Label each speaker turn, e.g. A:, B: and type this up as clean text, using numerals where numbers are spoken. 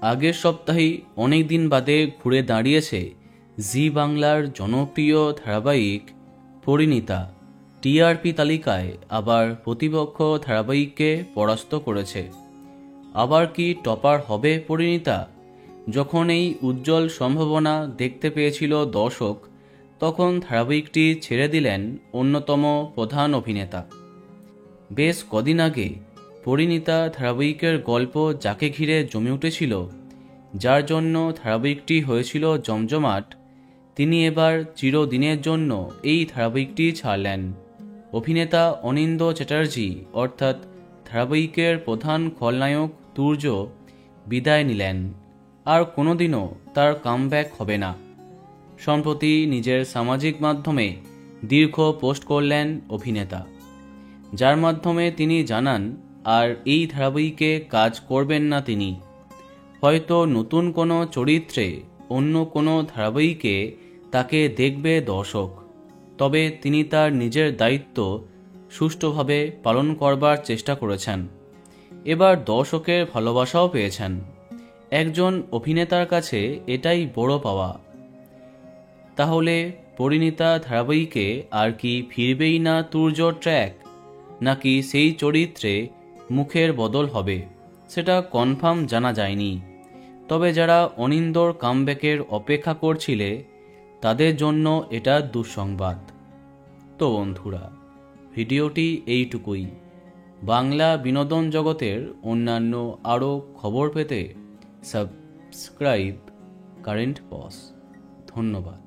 A: আগের সপ্তাহেই অনেক দিন বাদে ঘুরে দাঁড়িয়েছে জি বাংলার জনপ্রিয় ধারাবাহিক পরিণীতা। টিআরপি তালিকায় আবার প্রতিপক্ষ ধারাবাহিককে পরাস্ত করেছে। আবার কি টপার হবে পরিণীতা? যখন এই উজ্জ্বল সম্ভাবনা দেখতে পেয়েছিল দর্শক, তখন ধারাবাহিকটি ছেড়ে দিলেন অন্যতম প্রধান অভিনেতা। বেশ কদিন আগে পরিণীতা ধারাবাহিকের গল্প যাকে ঘিরে জমে উঠেছিল, যার জন্য ধারাবাহিকটি হয়েছিল জমজমাট, তিনি এবার চিরদিনের জন্য এই ধারাবাহিকটি ছাড়লেন। অভিনেতা অনিন্দ্য চ্যাটার্জি অর্থাৎ ধারাবাহিকের প্রধান খলনায়ক তুর্য বিদায় নিলেন। আর কোনোদিনও তার কামব্যাক হবে না। সম্প্রতি নিজের সামাজিক মাধ্যমে দীর্ঘ পোস্ট করলেন অভিনেতা, যার মাধ্যমে তিনি জানান আর এই ধারাবাহিকে কাজ করবেন না তিনি। হয়তো নতুন কোনো চরিত্রে অন্য কোনো ধারাবাহিকে তাকে দেখবে দর্শক, তবে তিনি তার নিজের দায়িত্ব সুষ্ঠুভাবে পালন করবার চেষ্টা করেছেন। এবার দর্শকের ভালোবাসাও পেয়েছেন। একজন অভিনেতার কাছে এটাই বড় পাওয়া। তাহলে পরিণীতা ধারাবাহিকে আর কি ফিরবেই না তুর্য ট্র্যাক, নাকি সেই চরিত্রে মুখের বদল হবে, সেটা কনফার্ম জানা যায়নি। তবে যারা অনিন্দ্যর কামব্যাকের অপেক্ষা করছিলে, তাদের জন্য এটা দুঃসংবাদ। তো বন্ধুরা, ভিডিওটি এইটুকুই। বাংলা বিনোদন জগতের অন্যান্য আরও খবর পেতে সাবস্ক্রাইব কারেন্ট পজ। ধন্যবাদ।